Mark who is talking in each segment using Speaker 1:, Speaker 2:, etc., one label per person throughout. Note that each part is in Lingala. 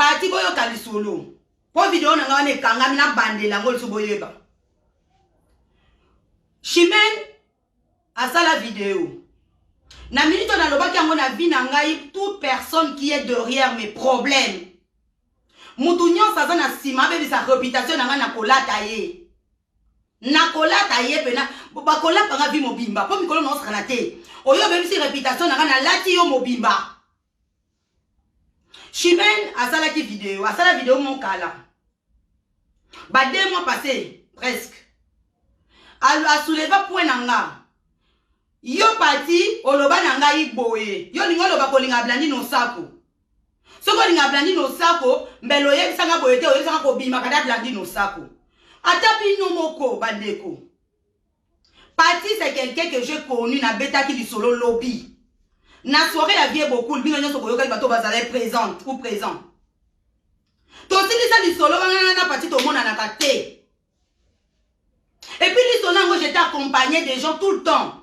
Speaker 1: Parti boyo kalisolo. Po vidéo na ngane kanga mina bande la ngol suboyeba. Chimène a ça la vidéo. Na minute on a loba ki ngona vie na ngai toute personne qui est derrière mes problèmes. Mutunyon sa na sima be sa réputation na ngana kolata ye. Na kolata ye pena ba kolata nga vi mobimba. Po mikolo no sala te. Oyo be si réputation na ngana lati yo mobimba. Chimène a ça la vidéo, a ça la vidéo mon kala. Ba 2 mois passés presque. A soulevé point nanga. Yo parti oloba nanga iboye. Yo lingo loba kolinga blandi no sako. Soko linga blandi no sako, mbelo ye sanga boyete oyo sanga ko bima kada blandi no sako. Atapi no moko bandeko. Parti c'est quelqu'un que j'ai connu na beta qui du solo lobby. Na soirée la vie est beaucoup, bino nyoso koyoka bato bazale présente ou présent. To sili ça du solo na parti to mona na kate. Et puis l'histoire j'étais accompagné des gens tout le temps.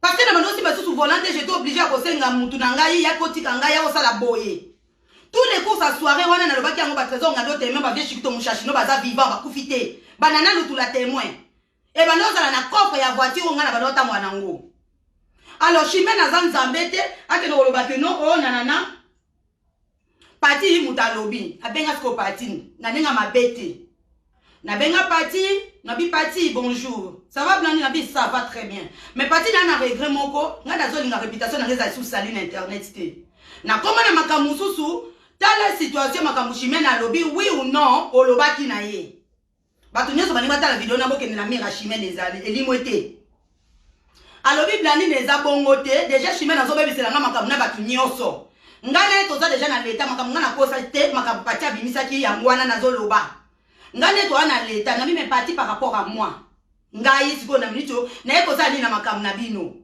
Speaker 1: Parce que dans mon aussi volonté, j'étais obligé à bosser nga mutu na ngai ya kotika ngai ya osala boye. Tous les cours à soirée wana na lobaki yango ba trésor ngado témoin ba vie chikito mushashino baza vivant ba kufite. Banana lutu la témoin. Et bano zala na coffre ya voiture nga na bano ta mwana ngo. Alors Chimène azan zambete akeno lobaki no oh nanana. Parti mutalobi, abenga sko parti na ninga mabete. Na benga parti, na bi parti bonjour. Ça va blandi na bi ça va très bien. Mais parti na regret moko, nga dazo linga réputation na réseaux sociaux saline internet té. Na koma na makamususu, tala situation makamu Chimène na lobby oui ou non, olobaki na ye. Batu nyoso baninga tala vidéo na boke na mira Chimène ezali elimwete. Alobi blandi neza bongo te, déjà Chimène azo bebisela nga makamu na batu nyoso. Ngana toza déjà na leta makamu nga na kosa te makamu patia bimisa ki yangwana nazo loba. Ngane to ana leta na mime parti par rapport à moi. Ngai siko na minito na eko sa ni na makamu na bino.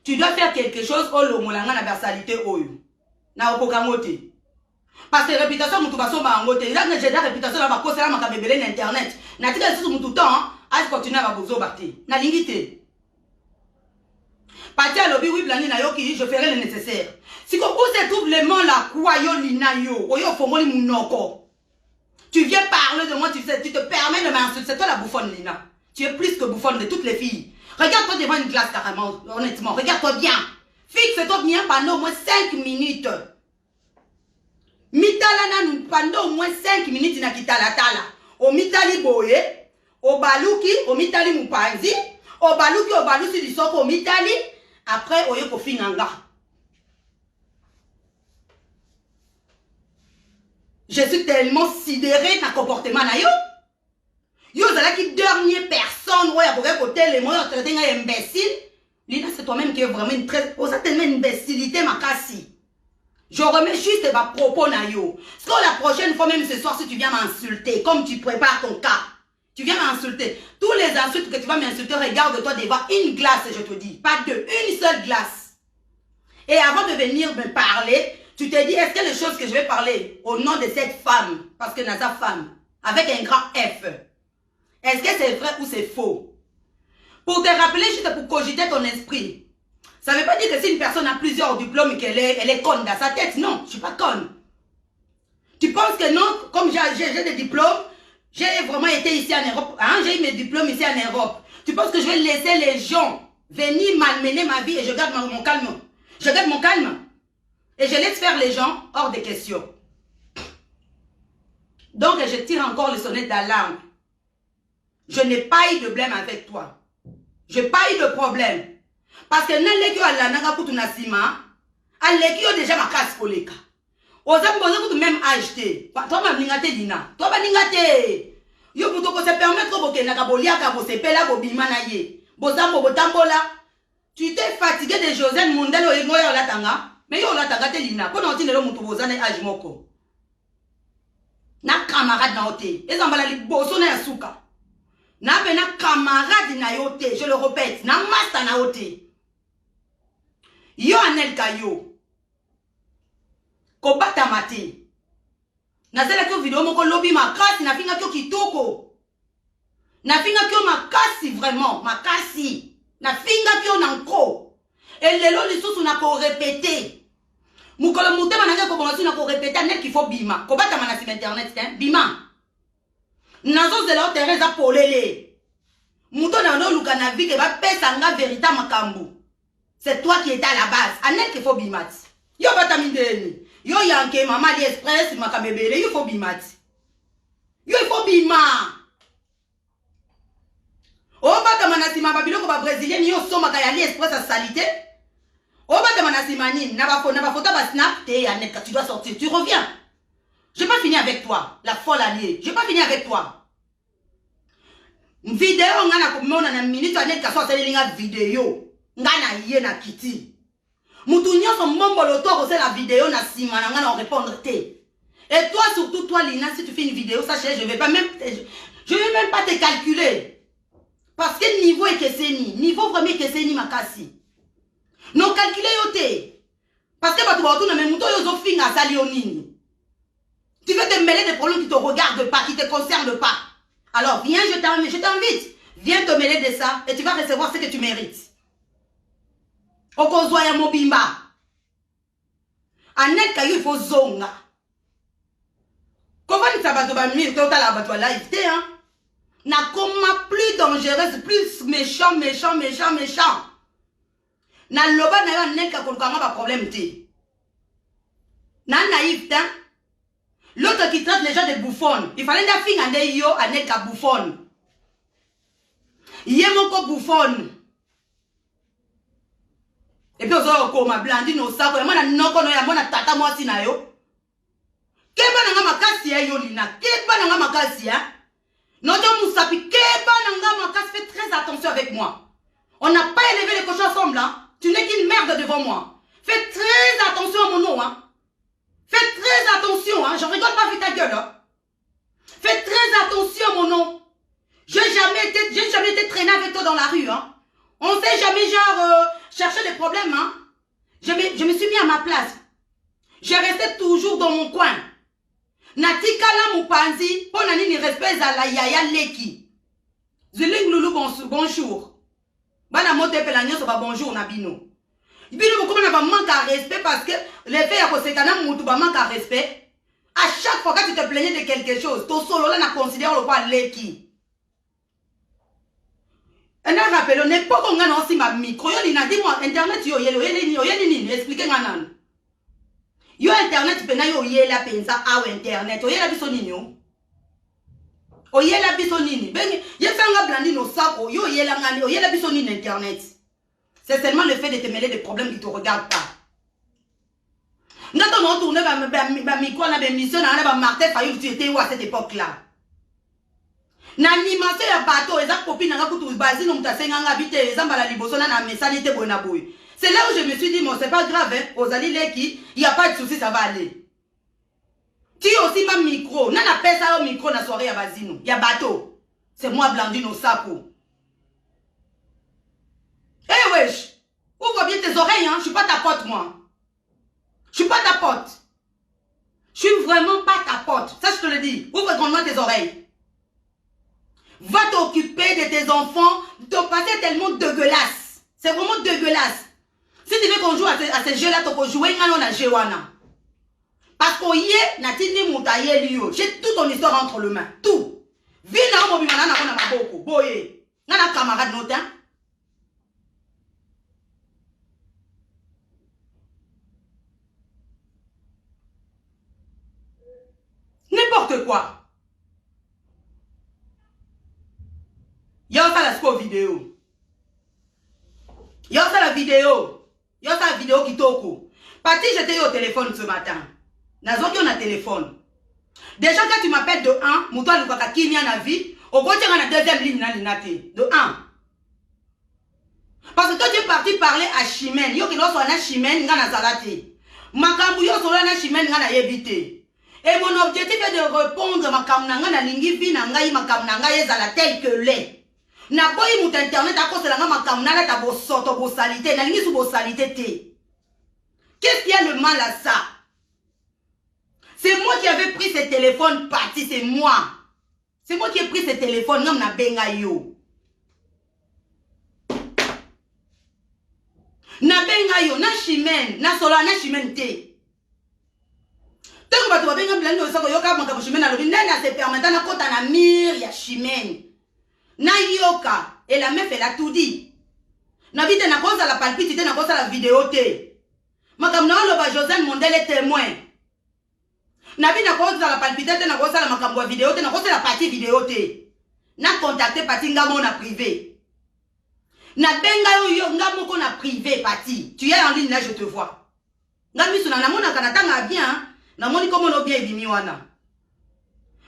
Speaker 1: Tu dois faire quelque chose au lomolanga na versalité oyo. Na okoka ngote. Parce que réputation mutu basomba ngote. Là j'ai la réputation na bakosa la makamu belé na internet. Na tika sisi mutu temps, a continuer à bozo bakte. Na lingite. Parti à lobby oui blani na yoki, je ferai le nécessaire. Siko où se trouve le monde la kwa yo lina yo. Oyo fomoli munoko. Tu viens parler de moi, tu te permets de m'insulter. C'est toi la bouffonne, Lina. Tu es plus que bouffonne de toutes les filles. Regarde-toi devant une glace carrément, honnêtement. Regarde-toi bien. Fixe-toi bien pendant au moins 5 minutes. Mitala pendant au moins 5 minutes na kitala tala. O mitali boye, o baluki, o mitali mupanzi, o baluki du soko, o mitali. Après, o yoko finganga. Je suis tellement sidéré dans le comportement na yo. Yo zala qui dernière personne ouais à côté les moyens traiter un imbécile. Lina c'est toi-même qui est vraiment une très osa tellement une imbécilité ma cassi. Je remets juste mes propos na yo. Parce que la prochaine fois même ce soir si tu viens m'insulter comme tu prépares ton cas, tu viens m'insulter. Tous les insultes que tu vas m'insulter, regarde-toi devant une glace je te dis, pas deux, une seule glace. Et avant de venir me parler, tu te dis, est-ce que les choses que je vais parler au nom de cette femme, parce que Naza femme, avec un grand F, est-ce que c'est vrai ou c'est faux? Pour te rappeler, juste pour cogiter ton esprit. Ça ne veut pas dire que si une personne a plusieurs diplômes et qu'elle est conne dans sa tête. Non, je ne suis pas conne. Tu penses que non, comme j'ai des diplômes, j'ai vraiment été ici en Europe, hein, j'ai eu mes diplômes ici en Europe. Tu penses que je vais laisser les gens venir malmener ma vie et je garde mon calme? Je garde mon calme. Et je laisse faire les gens hors de question. Donc, je tire encore le sonnet d'alarme. Je n'ai pas eu de problème avec toi. Je n'ai pas eu de problème. Parce que n'allez à la naga pour na sima, allez qui déjà ma casse pour les cas. Aux hommes, vous même acheter. Toi, ma ningate dina. Toi, ma ningate. Yo, pour te permettre que na kabolia ka bo sepela bo bimana ye. Bozambo botambola. Tu t'es fatigué de Josène Mondelo et Ngoya Latanga. Mais yo la tagate lina, pour nous dire mutu bozane ajimoko. Na camarade na ote, ezambala li boso na yasuka. Na bena camarade na yote, je le répète, na master na ote. Yo anel kayo. Ko bata mate. Na zela ko vidéo moko lobby makasi na finga kyo kitoko. Na finga kyo makasi vraiment, makasi. Na finga kyo nanko. Et lelo lisusu na ko répéter. Mukolo mutema nanga ko bonga na ko bima. Kobata manasima internet, hein? Bima. Nazo zela Teresa polele. Mouton na no luka na vie que va pesa nga vérité makambu. C'est toi qui étais à la base. Anet qu'il faut bimat. Yo bata mindeni. Yo yanke mama di express makamebele. Yo faut bimat. Yo il faut bima. Oh bata manasima babiloko ba brésilien yo soma ka yali express à salité. Oh bata manasima nini na ba photo ba snap te Anet quand tu dois sortir. Tu reviens. J'ai pas fini avec toi, la folle alliée. J'ai pas fini avec toi. Vidéo ngana kumona na minute Anet kaso selinga vidéo. Ngana yé na kiti. Mutu nyonso mombo loto c'est la vidéo na sima na ngana répondre te. Et toi surtout toi Lina, si tu fais une vidéo, sachez je vais même pas te calculer. Parce que niveau est keseni, niveau vraiment keseni makasi. Non calculer yote. Parce que batu batu na memuto yo zo finga sali onini. Tu veux te mêler des problèmes qui te regardent pas, qui te concernent pas. Alors viens, je t'invite. Viens te mêler de ça et tu vas recevoir ce que tu mérites. Okozwa ya mobimba. Anet kayo il faut zonga. Comment tu vas te mettre au la bateau live té hein? Na comment plus dangereuse, plus méchant. Na loba na yo anet ka kolukanga ba problème té. Na naïf hein? L'autre qui traite les gens de bouffonnes. Il fallait la fin ande yo anet ka bouffonne. Yemoko bouffonne. Et puis ozo koma blandi no sako ya mwana noko no ya mwana tata mwasi na yo. Keba na nga makasi ya yo Lina. Keba na nga makasi ya. Noto musapi keba na nga makasi. Fais très attention avec moi. On n'a pas élevé les cochons ensemble hein. Tu n'es qu'une merde devant moi. Fais très attention à mon nom hein. Fais très attention hein. Je rigole pas vu ta gueule hein. Fais très attention à mon nom. J'ai jamais été traîné avec toi dans la rue hein. On sait jamais genre chercher des problèmes hein. Je me suis mis à ma place. Je restais toujours dans mon coin. Natikala mupanzi pour nani respect à la yaya leki. Zuling loulou bonjour. Bana mote pelanyo so ba bonjour nabino. Bino beaucoup na ba manque à respect parce que les faits ya kosekana mutu ba manque à respect. À chaque fois que tu te plaignais de quelque chose, ton solo là na considère le quoi leki. Et un rappel, on n'est pas qu'on a aussi ma micro. Yo Lina, dis-moi, internet yo yeli expliquez moi nan. Yo internet pena yo yela pensa au internet. Yo yela biso nini yo. O yela biso nini. Ben ye fanga blandi no sako yo yela ngani yo yela biso nini internet. C'est seulement le fait de te mêler des problèmes qui te regardent pas. Quand on a tourné ma micro na mission na ba Martin Fayou, tu étais où à cette époque-là? N'animation ya bateau, eza copine nga kutu bazi no mutasenga nga bite ezamba la liboso na mesali te bona boy. C'est là où je me suis dit bon c'est pas grave hein, ozali leki, il y a pas de souci ça va aller. Tu aussi ma micro, na pesa au micro na soirée ya bazino, ya bateau. C'est moi Blandine au sapo. Eh wesh, ouvre bien tes oreilles hein, je suis pas ta pote moi. Je suis pas ta pote. Je suis vraiment pas ta pote. Ça je te le dis. Ouvre grandement tes oreilles. Va t'occuper de tes enfants. Ton passé est tellement dégueulasse. C'est vraiment dégueulasse. Si tu veux qu'on joue à ces jeux-là, tu peux jouer à Jewana. Parce qu'on y est, j'ai toute ton histoire entre les mains. Tout. Vina mo bimana na kona maboko. Boye. Nana camarade notin. N'importe quoi. Yo ça la score vidéo. Yo ça la vidéo. Yo ça la vidéo qui toko. Parti j'étais au téléphone ce matin. Nazoki on a téléphone. Déjà quand tu m'appelles de 1, moutoua lukaka kimia na vie, au côté on a deuxième ligne na linate. De 1. Parce que quand tu es parti parler à Chimène, yo qui doit soit na Chimène nga na zalate. Makambu yo solo na Chimène nga na yebite. Et mon objectif est de répondre makambu na nga na lingi vi na ngai makambu na ngai ezala tel que l'est. Na boyi mouta internet à cause de la makambu na la ta bo soto bo salité na lingi sou bo salité te. Qu'est-ce qu'il y a le mal à ça? C'est moi qui avais pris ce téléphone parti, c'est moi. C'est moi qui ai pris ce téléphone, non na benga yo. Na benga yo, na Chimène, na solo na Chimène te. Tant que babenga blani osako yoka makambo chimene alobi nani a se permettre na kota na mire ya chimene na yoka et la meuf elle a tout dit na vite na kosa la palpite na kosa la vidéo te makambo na oloba Josiane Mondele témoin na vite na kosa la palpite na kosa la makambo ya vidéo te na kosa la partie vidéo te na contacter partie ngamo na privé na benga yo ngamo ko na privé partie tu es en ligne là je te vois ngami suna na mona kana tanga bien na moni comme on bien ebimi wana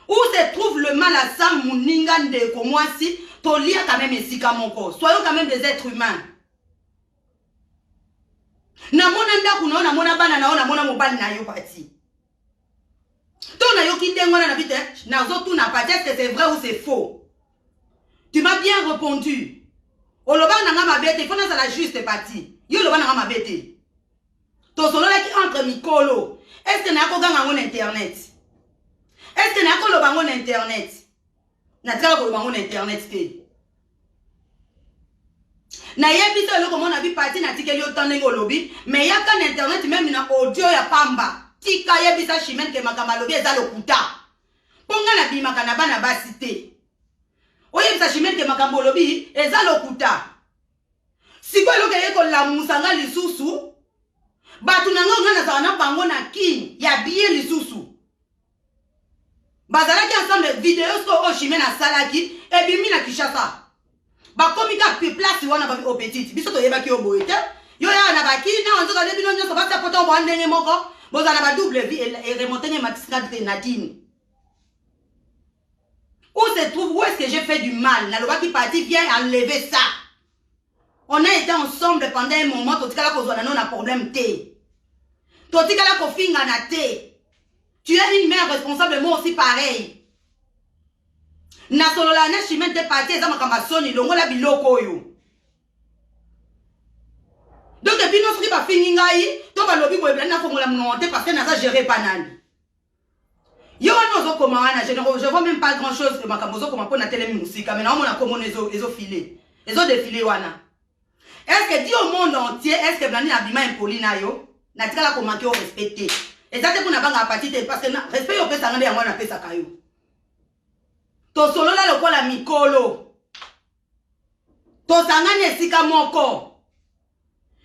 Speaker 1: où se trouve le mal à ça muninga ndeko mwasi to lia quand même esika moko soyons quand même des êtres humains na mona ndaku na mona bana na mona mobali na yo parti to na yo kindengwana na bite na zo tout na parti est-ce que c'est vrai ou c'est faux tu m'as bien répondu oloba na ngama bete fona ça la juste parti yo loba na ngama bete to solo la ki entre mikolo est-ce que na ko ganga ngona internet est-ce que na ko loba ngona internet na tsaka ko loba ngona internet te na yebisa loko mona bi parti na tikeli otande ngolobi mais yaka na internet même na audio ya pamba tika yebisa chimene ke makamba lobi eza lokuta ponga na bimaka na bana basite oyebisa chimene ke makambo lobi eza lokuta siko eloke yeko la musanga lisusu batu na ngona za na bango na king ya bien lisusu bazalaki ensemble vidéo so o chimene na salaki ebimi na Kishasa bakomi ka place wana ba petite biso to yeba ki oboete yo ya na baki na onzo ka lebino nyoso ba sa poto bo ndenge moko boza na ba double vie et remonter matiscade de Nadine où se trouve où est-ce que j'ai fait du mal la loi qui parti vient enlever ça on a été ensemble pendant un moment totikala ko zwana na problème té totikala ko finga na té tu es une mère responsable moi aussi pareil na solo la na chimene te parti eza makamba soni longola biloko yo donc depuis non soki ba fingi ngai to ba lobi ko ebla na fongola monte parce que na ça gérer panani yo wana zo koma wana je vois même pas grand chose que makambo zo koma pona télé musique mais na mona komo ezo filer ezo défiler wana est-ce que dit au monde entier est-ce que blani na bima impoli na yo na tikala ko manquer au respecter exactement pour na banga partie parce que respect yo pesa ngande ya mwana pesa kayo to solo la lokola mikolo to sangane esika moko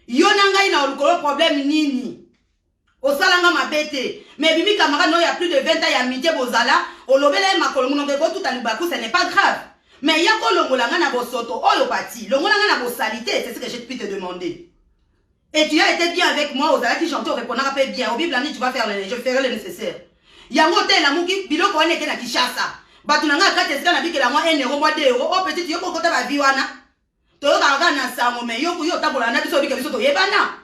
Speaker 1: yo na ngai na lokolo problème nini osalanga mabete mais bimi camarade no ya plus de 20 ans ya mité bozala olobela makolo munonge ko tout alibaku ce n'est pas grave mais ya ko longolanga na bosoto oyo parti longolanga na bosalité c'est ce que j'ai pu te demander et tu as été bien avec moi ozala qui chanter répondra pas bien au bible tu vas faire je ferai le nécessaire yango te la muki biloko wane ke na Kishasa batu na nga kate sika na bikela moi 1 euro moi 2 euros oh petit yo ko kota ba viwana to yo ka na sango me yo yo tabola na biso bikela biso to yebana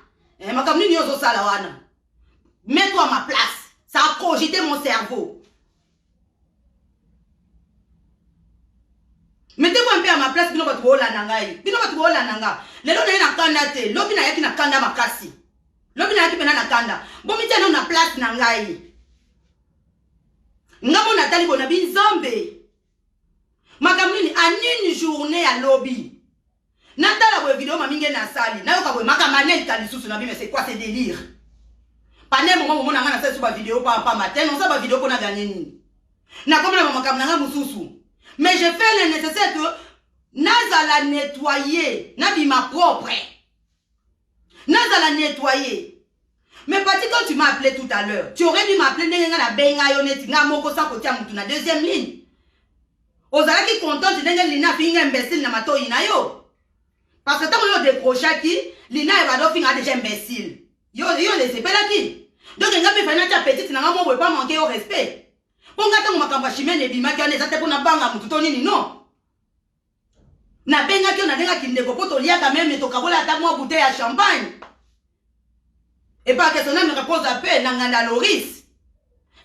Speaker 1: makamni ni yo zo sala wana mets-toi à ma place ça a cogité mon cerveau mettez-vous un peu à ma place bino batu bola nangai bino batu bola nanga lelo na ina kanda te lobi na yaki na kanda makasi lobi na yaki pena na kanda bomi tena na place nangai ngamo natali bona binzombe makamini anini journée à lobby natala bo vidéo maminge na sali na yoka bo makamane tali susu na bi mais c'est quoi ce délire pané moment mona ngana sa suba vidéo pa matin on sa ba vidéo ko na gagner nini na comme na makamna nga mususu mais je fais le nécessaire que nazala nettoyer na bi ma propre nazala nettoyer. Mais parti quand tu m'as appelé tout à l'heure, tu aurais dû m'appeler na benga yoneti nga moko sa kotia mutu na deuxième ligne. Ozala ki contente ndenge lina finga imbécile na mato ina yo. Parce que tant yo décrocha ki lina e ba do finga déjà imbécile. Yo les epela ki. Donc nga pe fana ta petite na nga mo pas manquer au respect. Ponga tango makamba chimene bima ki oneza te pona banga mutu to nini non. Na benga ki on a denga kindeko poto lia quand même to kabola ta mo bouteille à champagne. Et pas que son âme me repose à paix, n'anganda Loris.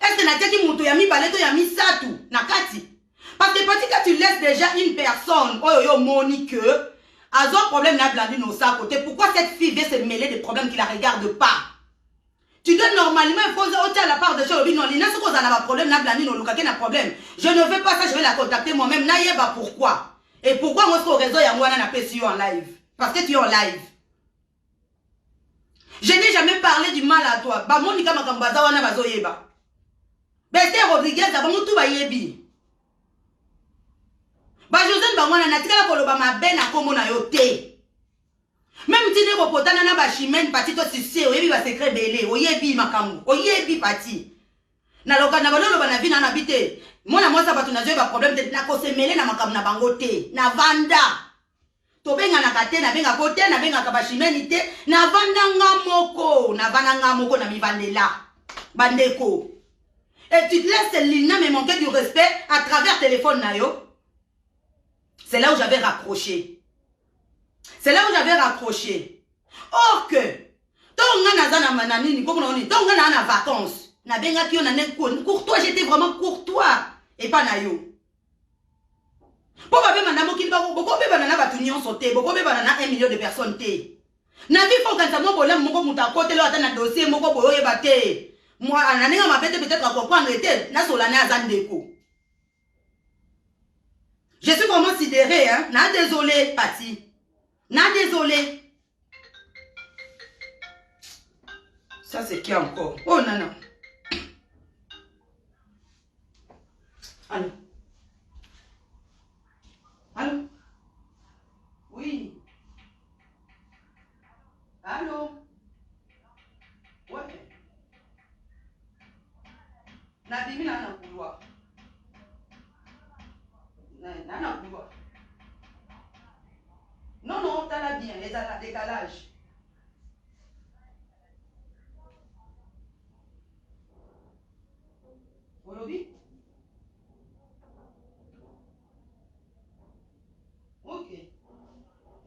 Speaker 1: Est-ce que n'a-t-il moutou yami baleto yami satou, nakati? Parce que quand tu laisses déjà une personne, oh yo monique, a un problème n'a blandi nos sa côté. Pourquoi cette fille vient se mêler des problèmes qui la regardent pas? Tu dois normalement poser au à la part de choses. Non, l'ina se cause à un problème n'a blandi nos lukake n'a problème. Je ne veux pas ça, je vais la contacter moi-même. Naïeba pourquoi? Et pourquoi moi au réseau yamwana n'a pas su en live? Parce que tu es en live. Je n'ai jamais parlé du mal à toi. Ba monika makambaza wana bazoyeba. Beste Rodriguez bango tout ba yebi. Ba José bangwana na tikala koloba mabe na kombo na yo te. Même tine ko potana na ba chimene pati to sisi oyebi ba secret belé oyebi makamu oyebi pati. Na loka na balolo bana vina na bite. Mona mwasa batu na zo ba problème te na ko se mêler na makamu na bango te. Na vanda. To benga na kate na benga kote na benga ka ba chimene te na vanda nga moko na mivandela. Bandeko. Et tu te laisses Lina me manquer du respect à travers téléphone nayo. C'est là où j'avais raccroché. C'est là où j'avais raccroché. Or que, tant que na zana mananini, comme on dit, tant que na vacances, na benga ki on a courtois, j'étais vraiment courtois et pas nayo. Pourquoi be manamo ki ba boko be banana ba tunion sauté, boko be banana 1 million de personnes té. Na vi faut quand ça mo bolem moko muta côté là na dossier moko boyo yeba té. Moi, ananinga mapete peut-être à comprendre était na solane azandeko. Je suis vraiment sidéré, hein. Na désolé, Pati. Na désolé. Ça c'est qui encore? Oh non. Allô? Allô? Oui. Allô? Ouais. Nadimi na couloir. Na couloir. Non, t'as la bien, les à décalage. Olobi? Ok.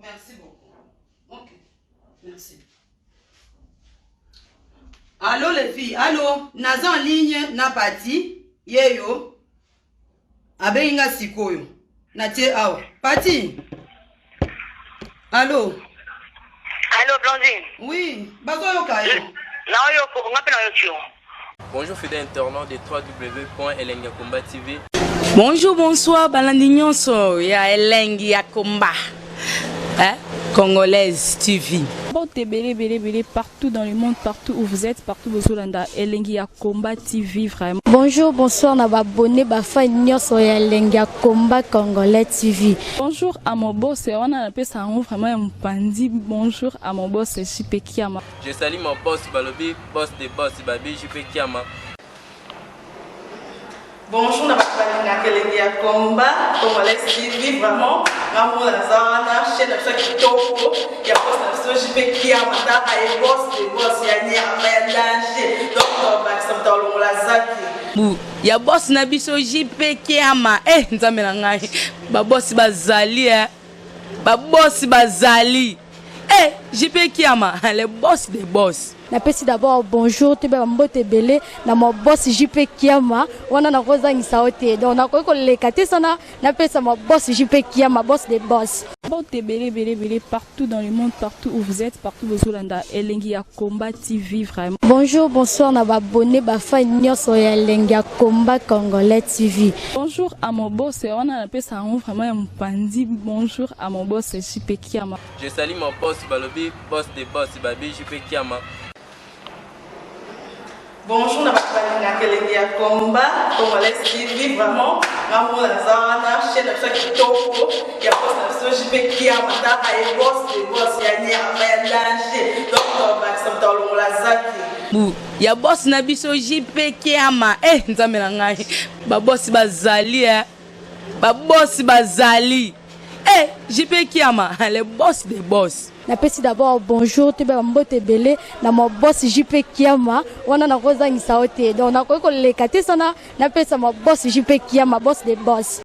Speaker 1: Merci beaucoup. Ok. Merci. Allô les filles, allô, naza en ligne na Pati, yeyo, abenga sikoyo, na tie awa, Pati, allô.
Speaker 2: Allô Blandine.
Speaker 1: Oui, bazo yoka yo.
Speaker 2: Na yoko, on appelle yo.
Speaker 3: Bonjour fidèles internautes de www.elengiakomba TV.
Speaker 4: Bonjour, bonsoir, Balandinionso, ya Elengi Yakomba, Congolaise TV.
Speaker 5: Belé partout dans le monde, partout où vous êtes, partout où vous êtes, Elengi Yakomba TV vraiment.
Speaker 6: Bonjour, bonsoir, na abonné bafa nyonso ya Elengi Yakomba Congolais TV.
Speaker 5: Bonjour à mon boss, on a appelé ça vraiment un pandi. Bonjour à mon boss, JP Kiama.
Speaker 3: Je salue mon boss Balobi, boss des boss Babi, JP Kiama.
Speaker 7: Bonjour, na Elengi Yakomba Congolais TV vraiment. Ngamo na zana chaîne de chaque toko ya boss na JP Kiama ta ay boss des boss ya nya ya danger. Donc ba samta longo la zaki.
Speaker 4: Ya boss na biso JP Kiama, nzambe na ngai. Ba boss bazali ba boss bazali. JP Kiama, le boss des boss.
Speaker 6: Napesi d'abord bonjour, tu be mbote belé na mon boss JP Kiama, wana na kozangisa ote. Donc na ko lekate sana na pesa mon boss JP Kiama, boss des boss.
Speaker 5: Belé partout dans le monde, partout où vous êtes, partout où vous êtes, Elengi Yakomba TV vraiment.
Speaker 6: Bonjour, bonsoir, na abonné bafa nyonso ya Elengi Yakomba Congolais TV.
Speaker 5: Bonjour à mon boss, on a appelé ça vraiment un pandi. Bonjour à mon boss JP Kiama.
Speaker 3: Je salue mon boss Balobi, boss des boss Babi, JP Kiama.
Speaker 7: Bonjour, na Elengi Yakomba Congolais TV vraiment. Ngamo na zana chaîne de chaque toko ya boss na JP Kiama ta ay boss des boss ya nya ya danger. Donc ba samta longo la zaki.
Speaker 4: Ya boss na biso JP Kiama, nzambe na ngai. Ba boss bazali ba boss bazali. JP Kiama, le boss des boss.
Speaker 6: Napesi d'abord bonjour, tu be mbote belé na mon boss JP Kiama, wana na kozangisa ote. Donc na ko lekate sana na pesa mon boss JP Kiama, boss des boss.